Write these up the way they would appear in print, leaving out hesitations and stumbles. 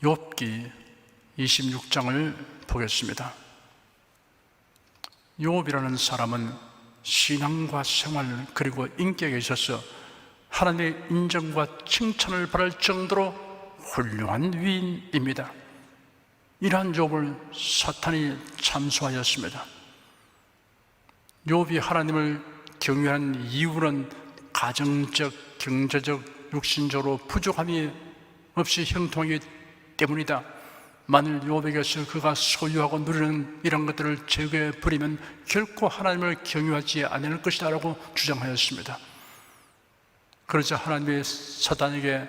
욥기 26장을 보겠습니다. 욥이라는 사람은 신앙과 생활 그리고 인격에 있어서 하나님의 인정과 칭찬을 받을 정도로 훌륭한 위인입니다. 이러한 욥을 사탄이 참수하였습니다. 욥이 하나님을 경외한 이유는 가정적, 경제적, 육신적으로 부족함이 없이 형통하기 때문이다. 만일 욥에게서 그가 소유하고 누리는 이런 것들을 제거해 버리면 결코 하나님을 경외하지 않을 것이다 라고 주장하였습니다. 그러자 하나님이 사탄에게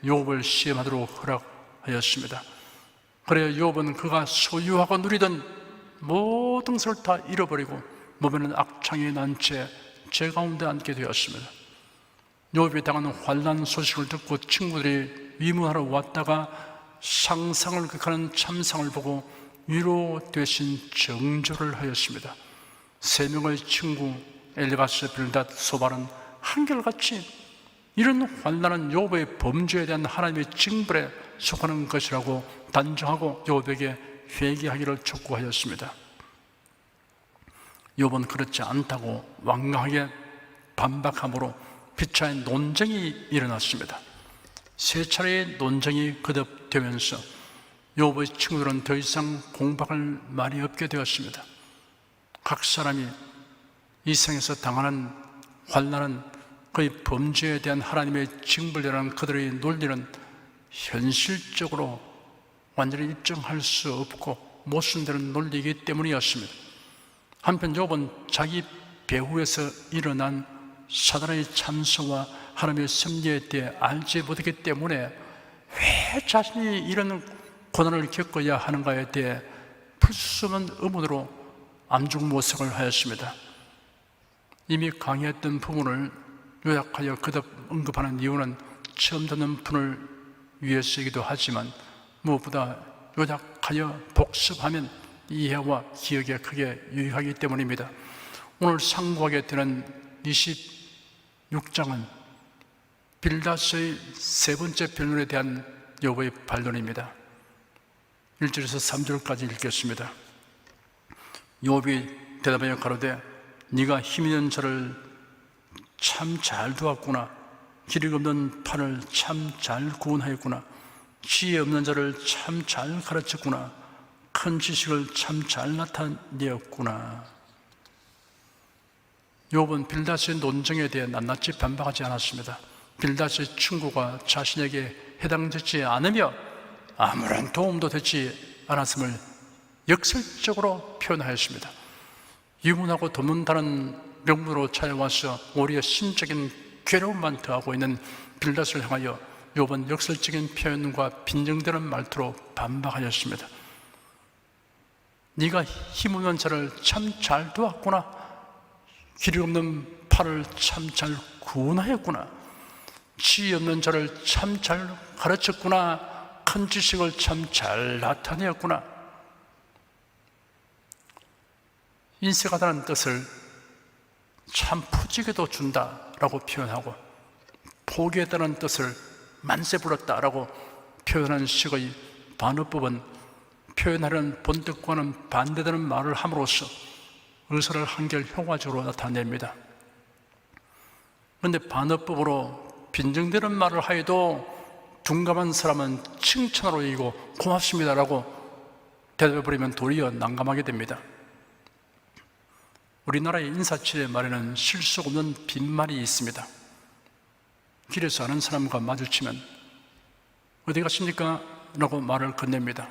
욥을 시험하도록 허락하였습니다. 그래야 욥은 그가 소유하고 누리던 모든 것을 다 잃어버리고 몸에는 악창이 난 채 죄 가운데 앉게 되었습니다. 욥이 당한 환난 소식을 듣고 친구들이 위문하러 왔다가 상상을 극하는 참상을 보고 위로 되신 정조를 하였습니다. 세 명의 친구 엘리바스, 빌닷, 소발은 한결같이 이런 환난은 욥의 범죄에 대한 하나님의 징벌에 속하는 것이라고 단정하고 욥에게 회개하기를 촉구하였습니다. 욥은 그렇지 않다고 완강하게 반박함으로 피차의 논쟁이 일어났습니다. 세 차례의 논쟁이 거듭되면서 욥의 친구들은 더 이상 공박할 말이 없게 되었습니다. 각 사람이 이 생에서 당하는 환난은 그의 범죄에 대한 하나님의 징벌이라는 그들의 논리는 현실적으로 완전히 입증할 수 없고 모순되는 논리이기 때문이었습니다. 한편 욥은 자기 배후에서 일어난 사단의 참소와 하나님의 섭리에 대해 알지 못했기 때문에 왜 자신이 이런 고난을 겪어야 하는가에 대해 풀 수 없는 의문으로 안중모색을 하였습니다. 이미 강의했던 부분을 요약하여 거듭 언급하는 이유는 처음 듣는 분을 위해서이기도 하지만 무엇보다 요약하여 복습하면 이해와 기억에 크게 유익하기 때문입니다. 오늘 상고하게 되는 26장은 빌닷의 세 번째 변론에 대한 욥의 반론입니다. 1절에서 3절까지 읽겠습니다. 욥이 대답하여 가로되 네가 힘 있는 자를 참 잘 두었구나. 기력 없는 판을 참 잘 구원하였구나. 지혜 없는 자를 참 잘 가르쳤구나. 큰 지식을 참 잘 나타내었구나. 욥은 빌닷의 논쟁에 대해 낱낱이 반박하지 않았습니다. 빌닷의 친구가 자신에게 해당되지 않으며 아무런 도움도 되지 않았음을 역설적으로 표현하였습니다. 유문하고 도문다는 명분으로 찾아와서 오히려 심적인 괴로움만 더하고 있는 빌닷을 향하여 욥은 역설적인 표현과 빈정되는 말투로 반박하였습니다. 네가 힘없는 자를 참 잘 두었구나. 기력 없는 팔을 참 잘 구원하였구나. 지혜 없는 자를 참 잘 가르쳤구나. 큰 지식을 참 잘 나타내었구나. 인색하다는 뜻을 참 푸지게도 준다라고 표현하고 포기했다는 뜻을 만세 불었다라고 표현한 식의 반어법은 표현하려는 본뜻과는 반대되는 말을 함으로써 의사를 한결 효과적으로 나타냅니다. 그런데 반어법으로 빈정되는 말을 하여도 둔감한 사람은 칭찬으로 이기고 고맙습니다라고 대답해버리면 도리어 난감하게 됩니다. 우리나라의 인사치레 말에는 실속 없는 빈말이 있습니다. 길에서 아는 사람과 마주치면 어디 가십니까? 라고 말을 건넵니다.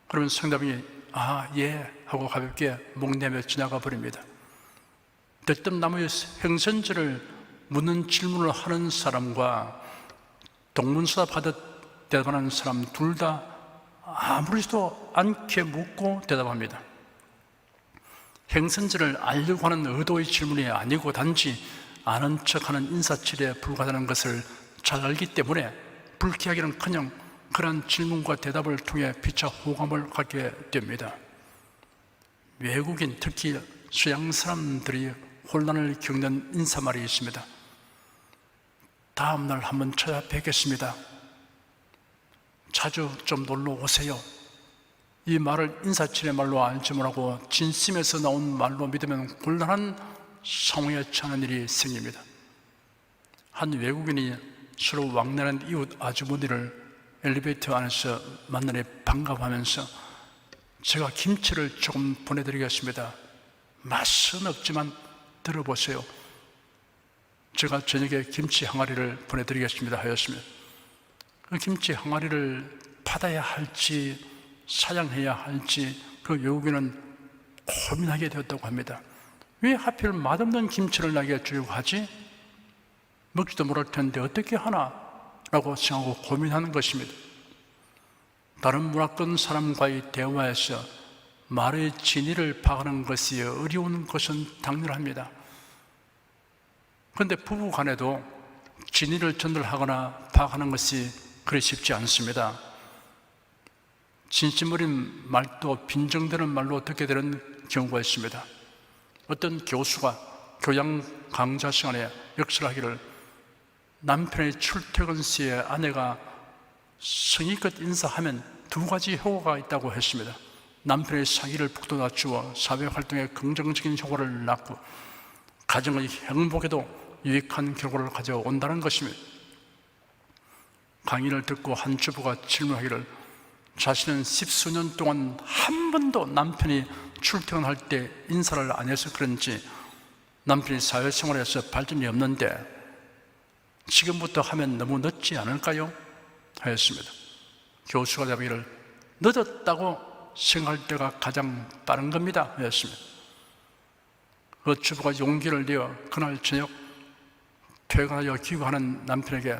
그러면 상대방이 아, 예 하고 가볍게 목내며 지나가 버립니다. 대뜸나무의 행선지를 묻는 질문을 하는 사람과 동문서답 하듯 대답하는 사람 둘 다 아무렇지도 않게 묻고 대답합니다. 행선지를 알려고 하는 의도의 질문이 아니고 단지 아는 척하는 인사치레에 불과하다는 것을 잘 알기 때문에 불쾌하기는커녕 그러한 질문과 대답을 통해 피차 호감을 갖게 됩니다. 외국인, 특히 서양 사람들이 혼란을 겪는 인사말이 있습니다. 다음날 한번 찾아뵙겠습니다. 자주 좀 놀러 오세요. 이 말을 인사치레 말로 알지 못하고 진심에서 나온 말로 믿으면 곤란한 상황에 처하는 일이 생깁니다. 한 외국인이 서로 왕래하는 이웃 아주머니를 엘리베이터 안에서 만나니 반가워하면서 제가 김치를 조금 보내드리겠습니다. 맛은 없지만 들어보세요. 제가 저녁에 김치 항아리를 보내드리겠습니다 하였습니다. 그 김치 항아리를 받아야 할지 사양해야 할지 그 외국인은 고민하게 되었다고 합니다. 왜 하필 맛없는 김치를 나에게 주려고 하지? 먹지도 못할 텐데 어떻게 하나? 라고 생각하고 고민하는 것입니다. 다른 문화권 사람과의 대화에서 말의 진위를 파악하는 것이 어려운 것은 당연합니다. 그런데 부부 간에도 진위를 전달하거나 파악하는 것이 그리 쉽지 않습니다. 진심 어린 말도 빈정되는 말로 어떻게 되는 경우가 있습니다. 어떤 교수가 교양 강좌 시간에 역설하기를 남편의 출퇴근 시에 아내가 성의껏 인사하면 두 가지 효과가 있다고 했습니다. 남편의 사기를 북돋아 낮추어 사회활동에 긍정적인 효과를 낳고 가정의 행복에도 유익한 결과를 가져온다는 것입니다. 강의를 듣고 한 주부가 질문하기를 자신은 10수년 동안 한 번도 남편이 출퇴근할 때 인사를 안 해서 그런지 남편이 사회생활에서 발전이 없는데 지금부터 하면 너무 늦지 않을까요? 하였습니다. 교수가 답하기를 늦었다고 생각할 때가 가장 빠른 겁니다 하였습니다. 그 주부가 용기를 내어 그날 저녁 퇴근하여 귀국하는 남편에게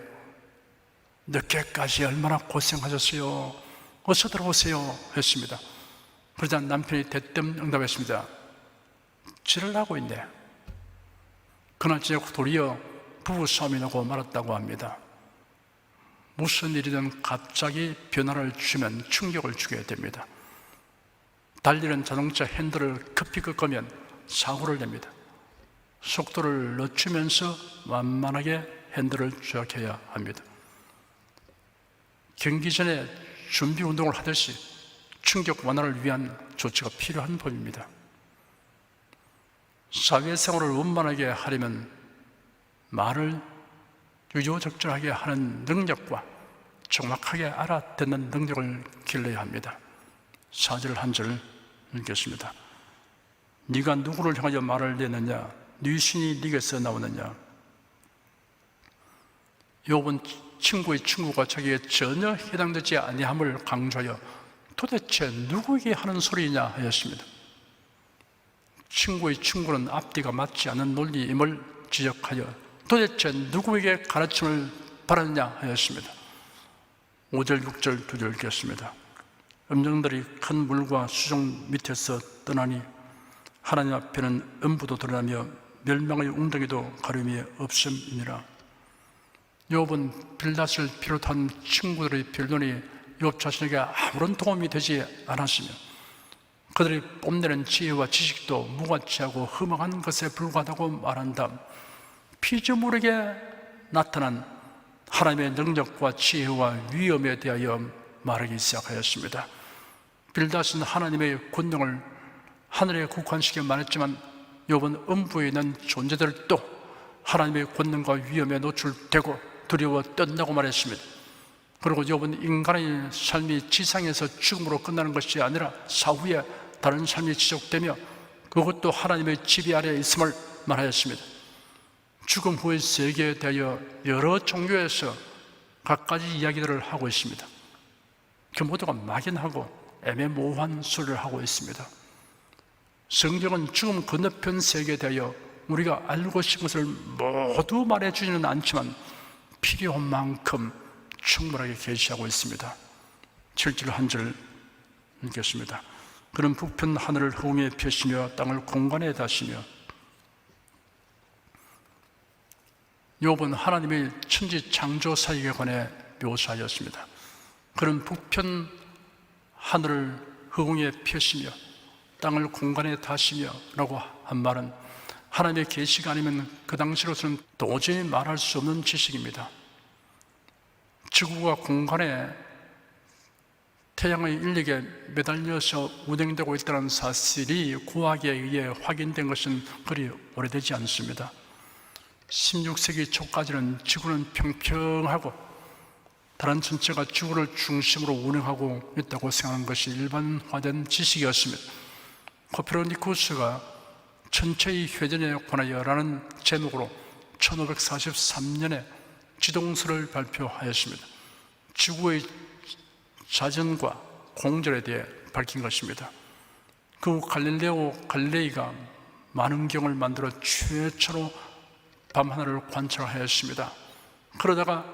늦게까지 얼마나 고생하셨어요. 어서 들어오세요 했습니다. 그러자 남편이 대뜸 응답했습니다. 지를 하고 있네. 그날 저녁 도리어 부부싸움이 나고 말았다고 합니다. 무슨 일이든 갑자기 변화를 주면 충격을 주게 됩니다. 달리는 자동차 핸들을 급히 꺾으면 사고를 냅니다. 속도를 늦추면서 완만하게 핸들을 조작해야 합니다. 경기 전에 준비 운동을 하듯이 충격 완화를 위한 조치가 필요한 법입니다. 사회생활을 원만하게 하려면 말을 유효적절하게 하는 능력과 정확하게 알아듣는 능력을 길러야 합니다. 4절 한 절 읽겠습니다. 네가 누구를 향하여 말을 내느냐? 네 신이 네게서 나오느냐? 욥은 친구의 친구가 자기에 전혀 해당되지 아니함을 강조하여 도대체 누구에게 하는 소리냐 하였습니다. 친구의 친구는 앞뒤가 맞지 않는 논리임을 지적하여 도대체 누구에게 가르침을 받았냐 하였습니다. 5절 6절 2절 읽겠습니다. 음정들이 큰 물과 수정 밑에서 떠나니 하나님 앞에는 음부도 드러나며 멸망의 웅덩이도 가름이 없음이니라. 욥은 빌닷을 비롯한 친구들의 변론이 욥 자신에게 아무런 도움이 되지 않았으며 그들이 뽐내는 지혜와 지식도 무가치하고 흠악한 것에 불과하다고 말한 다음 피조물에게 나타난 하나님의 능력과 지혜와 위엄에 대하여 말하기 시작하였습니다. 빌닷은 하나님의 권능을 하늘에 국한시켜 말했지만 욥은 음부에 있는 존재들도 하나님의 권능과 위엄에 노출되고 두려워 떤다고 말했습니다. 그리고 욥은 인간의 삶이 지상에서 죽음으로 끝나는 것이 아니라 사후에 다른 삶이 지속되며 그것도 하나님의 지배 아래에 있음을 말하였습니다. 죽음 후의 세계에 대하여 여러 종교에서 갖가지 이야기들을 하고 있습니다. 그 모두가 막연하고 애매모호한 소리를 하고 있습니다. 성경은 죽음 건너편 세계에 대하여 우리가 알고 싶은 것을 모두 말해주지는 않지만 필요한 만큼 충분하게 계시하고 있습니다. 7절 한 절 읽겠습니다. 그는 북편 하늘을 허공에 펴시며 땅을 공간에 다시며. 욥은 하나님의 천지 창조 사역에 관해 묘사하였습니다. 그는 북편 하늘을 허공에 펴시며 땅을 공간에 다시며 라고 한 말은 하나님의 계시가 아니면 그 당시로서는 도저히 말할 수 없는 지식입니다. 지구가 공간에 태양의 인력에 매달려서 운행되고 있다는 사실이 과학에 의해 확인된 것은 그리 오래되지 않습니다. 16세기 초까지는 지구는 평평하고 다른 전체가 지구를 중심으로 운행하고 있다고 생각하는 것이 일반화된 지식이었습니다. 코페르니쿠스가 천체의 회전에 관하여라는 제목으로 1543년에 지동설을 발표하였습니다. 지구의 자전과 공전에 대해 밝힌 것입니다. 그 후 갈릴레오 갈릴레이가 만원경을 만들어 최초로 밤하늘을 관찰하였습니다. 그러다가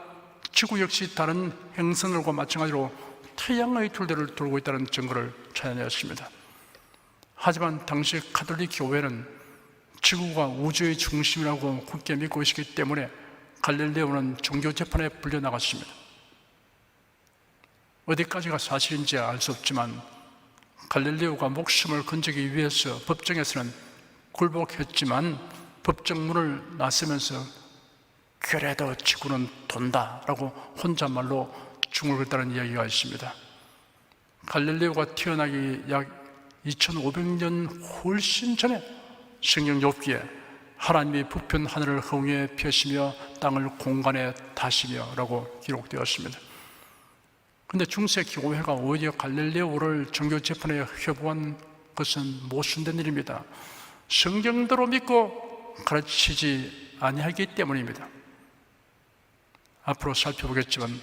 지구 역시 다른 행성들과 마찬가지로 태양의 둘레를 돌고 있다는 증거를 찾아냈습니다. 하지만 당시 가톨릭 교회는 지구가 우주의 중심이라고 굳게 믿고 있었기 때문에 갈릴레오는 종교 재판에 불려나갔습니다. 어디까지가 사실인지 알 수 없지만 갈릴레오가 목숨을 건지기 위해서 법정에서는 굴복했지만 법정문을 나서면서 그래도 지구는 돈다 라고 혼잣말로 중을 긋다는 이야기가 있습니다. 갈릴레오가 태어나기 약 2500년 훨씬 전에 성경 욥기에 하나님이 부편 하늘을 허공에 펴시며 땅을 공간에 다시며 라고 기록되었습니다. 그런데 중세 교회가 오히려 갈릴레오를 종교재판에 회부한 것은 모순된 일입니다. 성경대로 믿고 가르치지 아니하기 때문입니다. 앞으로 살펴보겠지만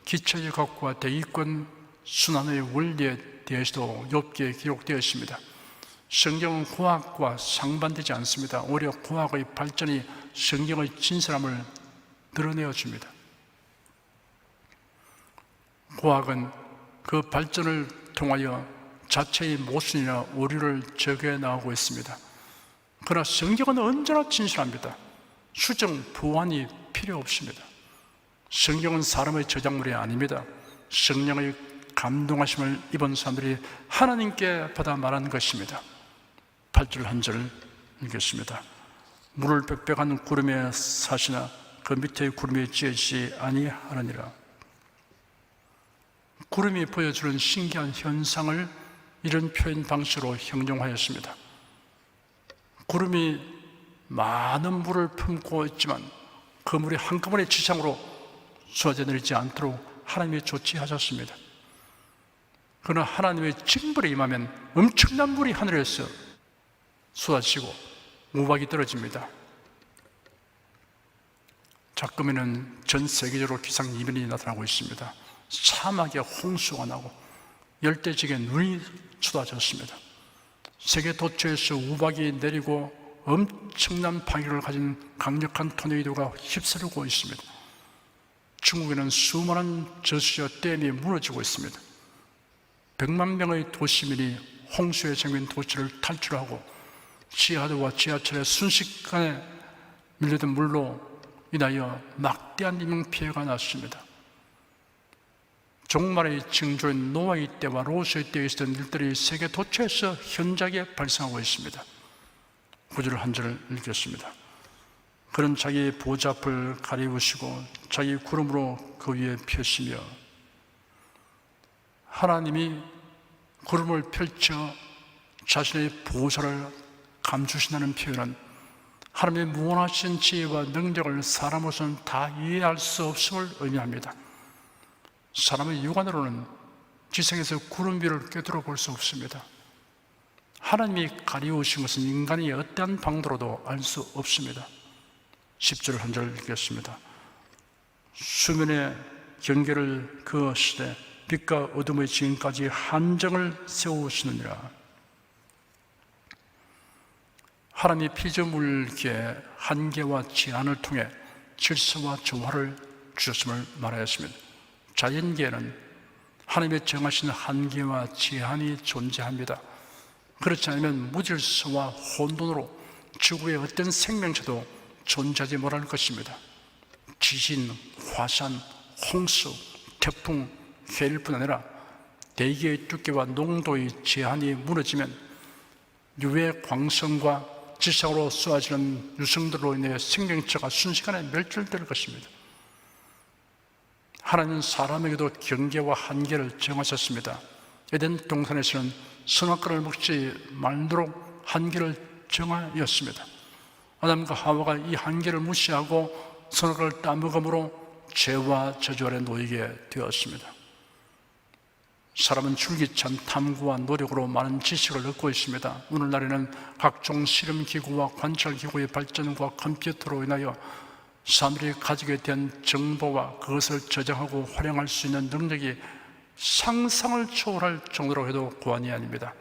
기초의 과학과 대기권 순환의 원리에 대해서도 욥기에 기록되어 있습니다. 성경은 과학과 상반되지 않습니다. 오히려 과학의 발전이 성경의 진실함을 드러내어 줍니다. 과학은 그 발전을 통하여 자체의 모순이나 오류를 제거해 나가고 있습니다. 그러나 성경은 언제나 진실합니다. 수정, 보완이 필요 없습니다. 성경은 사람의 저작물이 아닙니다. 성령의 감동하심을 입은 사람들이 하나님께 받아 말한 것입니다. 8절 한 절 읽겠습니다. 물을 빽빽한 구름에 사시나 그 밑에 구름이 찌지 아니하느니라. 구름이 보여주는 신기한 현상을 이런 표현 방식으로 형용하였습니다. 구름이 많은 물을 품고 있지만 그 물이 한꺼번에 지상으로 쏟아져 내리지 않도록 하나님이 조치하셨습니다. 그러나 하나님의 징벌이 임하면 엄청난 물이 하늘에서 쏟아지고 우박이 떨어집니다. 작금에는 전 세계적으로 기상 이변이 나타나고 있습니다. 사막에 홍수가 나고 열대지기에 눈이 쏟아졌습니다. 세계 도처에서 우박이 내리고 엄청난 파괴를 가진 강력한 토네이도가 휩쓸고 있습니다. 중국에는 수많은 저수지와 댐이 무너지고 있습니다. 100만 명의 도시민이 홍수에 잠긴 도시를 탈출하고 지하도와 지하철에 순식간에 밀려든 물로 인하여 막대한 인명피해가 났습니다. 종말의 징조인 노아의 때와 롯의 때에 있었던 일들이 세계 도처에서 현저하게 발생하고 있습니다. 9절 한 절을 읽겠습니다. 그는 자기 보좌 앞을 가리우시고 자기 구름으로 그 위에 펴시며. 하나님이 구름을 펼쳐 자신의 보좌를 감추신다는 표현은 하나님의 무한하신 지혜와 능력을 사람으로서는 다 이해할 수 없음을 의미합니다. 사람의 육안으로는 지성에서 구름 위를 꿰뚫어 볼 수 없습니다. 하나님이 가리우신 것은 인간이 어떠한 방도로도 알 수 없습니다. 10절 한 절 읽겠습니다. 수면의 경계를 그으시되 빛과 어둠의 지금까지 한정을 세우시느니라. 하나님이 피조물계의 한계와 제한을 통해 질서와 조화를 주셨음을 말하였습니다. 자연계에는 하나님의 정하신 한계와 제한이 존재합니다. 그렇지 않으면 무질서와 혼돈으로 지구의 어떤 생명체도 존재하지 못할 것입니다. 지진, 화산, 홍수, 태풍, 해일 뿐 아니라 대기의 두께와 농도의 제한이 무너지면 유해 광선과 지상으로 쏘아지는 유성들로 인해 생명체가 순식간에 멸절될 것입니다. 하나님은 사람에게도 경계와 한계를 정하셨습니다. 에덴 동산에서는 선악과를 먹지 말도록 한계를 정하였습니다. 아담과 하와가 이 한계를 무시하고 선악과를 따먹음으로 죄와 저주 아래 놓이게 되었습니다. 사람은 줄기찬 탐구와 노력으로 많은 지식을 얻고 있습니다. 오늘날에는 각종 실험기구와 관찰기구의 발전과 컴퓨터로 인하여 사람들이 가지게 된 정보와 그것을 저장하고 활용할 수 있는 능력이 상상을 초월할 정도로 해도 과언이 아닙니다.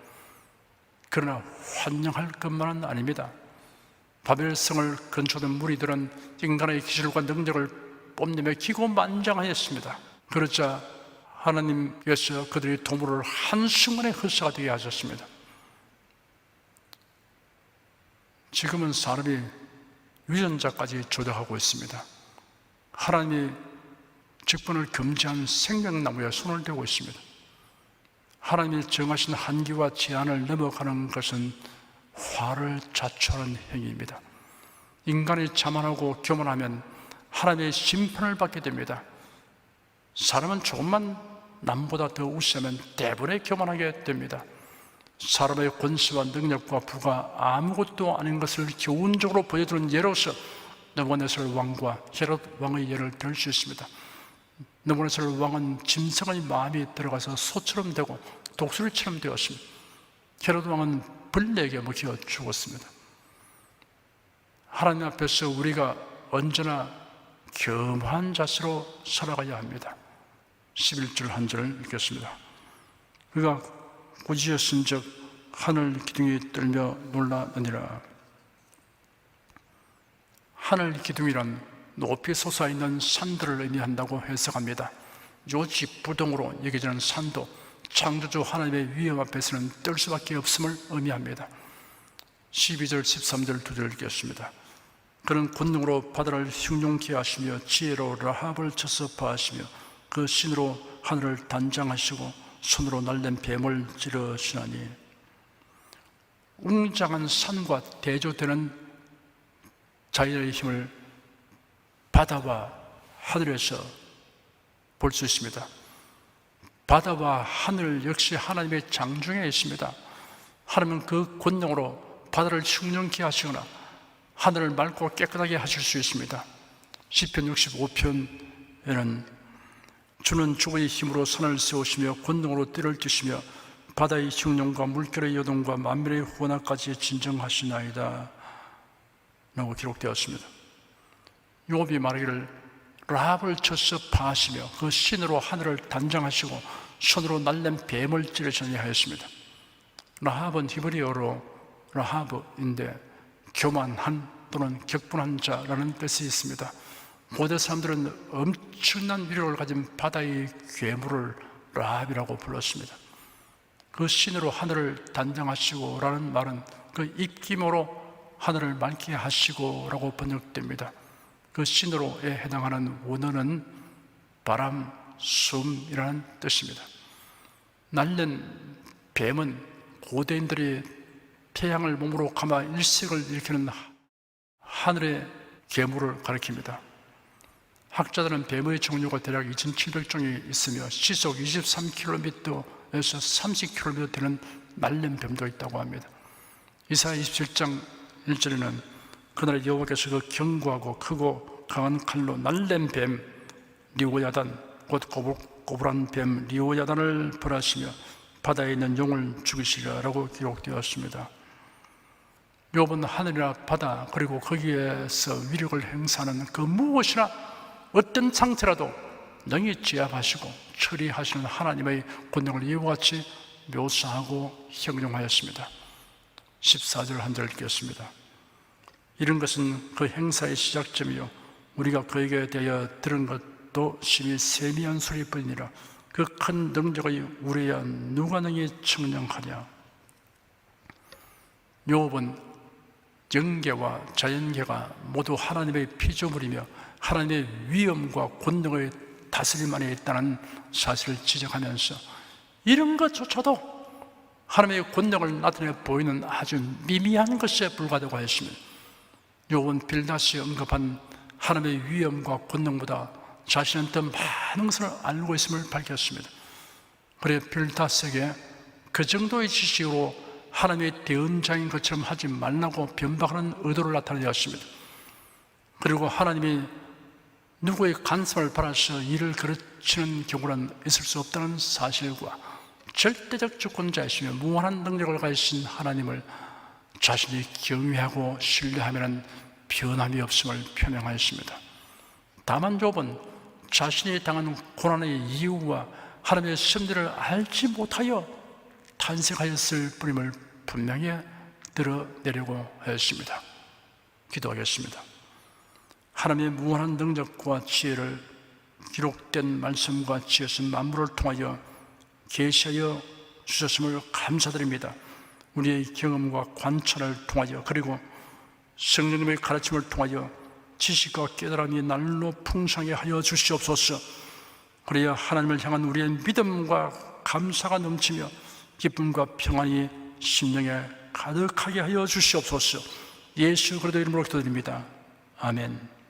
그러나 환영할 것만은 아닙니다. 바벨성을 건축한 무리들은 인간의 기술과 능력을 뽐내며 기고만장하였습니다. 그러자 하나님께서 그들의 도모를 한순간에 헛사가 되게 하셨습니다. 지금은 사람이 유전자까지 조작하고 있습니다. 하나님이 직분을 금지한 생명나무에 손을 대고 있습니다. 하나님이 정하신 한계와 제한을 넘어가는 것은 화를 자초하는 행위입니다. 인간이 자만하고 교만하면 하나님의 심판을 받게 됩니다. 사람은 조금만 남보다 더 우세하면 대부분에 교만하게 됩니다. 사람의 권세와 능력과 부가 아무것도 아닌 것을 교훈적으로 보여주는 예로서 느부갓네살 왕과 헤롯 왕의 예를 들 수 있습니다. 느부갓네살 왕은 짐승의 마음이 들어가서 소처럼 되고 독수리처럼 되었습니다. 헤롯 왕은 벌레에게 먹혀 죽었습니다. 하나님 앞에서 우리가 언제나 겸한 자세로 살아가야 합니다. 11절 한 절을 읽겠습니다. 그가 꾸짖었은즉 하늘 기둥이 떨며 놀라느니라. 하늘 기둥이란 높이 솟아있는 산들을 의미한다고 해석합니다. 요지부동으로 여겨지는 산도 창조주 하나님의 위엄 앞에서는 떨 수밖에 없음을 의미합니다. 12절 13절 두 절 읽겠습니다. 그는 권능으로 바다를 흉룡케 하시며 지혜로 라합을 쳐서 파하시며 그 신으로 하늘을 단장하시고 손으로 날랜 뱀을 찌르시나니. 웅장한 산과 대조되는 자연의 힘을 바다와 하늘에서 볼 수 있습니다. 바다와 하늘 역시 하나님의 장중에 있습니다. 하나님은 그 권능으로 바다를 흉룡케 하시거나 하늘을 맑고 깨끗하게 하실 수 있습니다. 시편 65편에는 주는 주의 힘으로 산을 세우시며 권능으로 띠를 띠시며 바다의 흉룡과 물결의 요동과 만민의 후원하까지 진정하시나이다 라고 기록되었습니다. 욥이 말하기를 라합을 쳐서 파하시며 그 신으로 하늘을 단장하시고 손으로 날랜 뱀을 찌르시니 하였습니다. 라합은 히브리어로 라하브인데 교만한 또는 격분한 자라는 뜻이 있습니다. 고대 사람들은 엄청난 위력을 가진 바다의 괴물을 라합이라고 불렀습니다. 그 신으로 하늘을 단장하시고 라는 말은 그 입김으로 하늘을 맑게 하시고 라고 번역됩니다. 그 신으로에 해당하는 원어는 바람, 숨이라는 뜻입니다. 날랜 뱀은 고대인들이 태양을 몸으로 감아 일색을 일으키는 하늘의 괴물을 가리킵니다. 학자들은 뱀의 종류가 대략 2700종이 있으며 시속 23km에서 30km 되는 날랜 뱀도 있다고 합니다. 이사야 27장 1절에는 그날 여호와께서 그 견고하고 크고 강한 칼로 날랜 뱀 리오야단 곧 꼬불한 뱀 리오야단을 벌하시며 바다에 있는 용을 죽이시리라고 기록되었습니다. 욥은 하늘이나 바다 그리고 거기에서 위력을 행사하는 그 무엇이나 어떤 상태라도 능히 제압하시고 처리하시는 하나님의 권능을 이와 같이 묘사하고 형용하였습니다. 14절 한 절 읽겠습니다. 이런 것은 그 행사의 시작점이요 우리가 그에게 대하여 들은 것도 심히 세미한 소리뿐이니라. 그 큰 능력의 우리야 누가 능히 측량하냐. 욥은 영계와 자연계가 모두 하나님의 피조물이며 하나님의 위엄과 권능의 다스림 안에 있다는 사실을 지적하면서 이런 것조차도 하나님의 권능을 나타내 보이는 아주 미미한 것에 불과하다고 했습니다. 욥은 빌닷이 언급한 하나님의 위엄과 권능보다 자신한테 많은 것을 알고 있음을 밝혔습니다. 그래 빌닷에게 그 정도의 지식으로 하나님의 대언자인 것처럼 하지 말라고 변박하는 의도를 나타내었습니다. 그리고 하나님이 누구의 간섭을 받아서 일을 그르치는 경우는 있을 수 없다는 사실과 절대적 주권자이시며 무한한 능력을 가지신 하나님을 자신이 경외하고 신뢰하면 변함이 없음을 표명하였습니다. 다만 욥은 자신이 당한 고난의 이유와 하나님의 섭리를 알지 못하여 탄식하였을 뿐임을 분명히 드러내려고 하였습니다. 기도하겠습니다. 하나님의 무한한 능력과 지혜를 기록된 말씀과 지혜신 만물을 통하여 계시하여 주셨음을 감사드립니다. 우리의 경험과 관찰을 통하여 그리고 성령님의 가르침을 통하여 지식과 깨달음이 날로 풍성하게 하여 주시옵소서. 그래야 하나님을 향한 우리의 믿음과 감사가 넘치며 기쁨과 평안이 심령에 가득하게 하여 주시옵소서. 예수 그리스도 이름으로 기도드립니다. 아멘.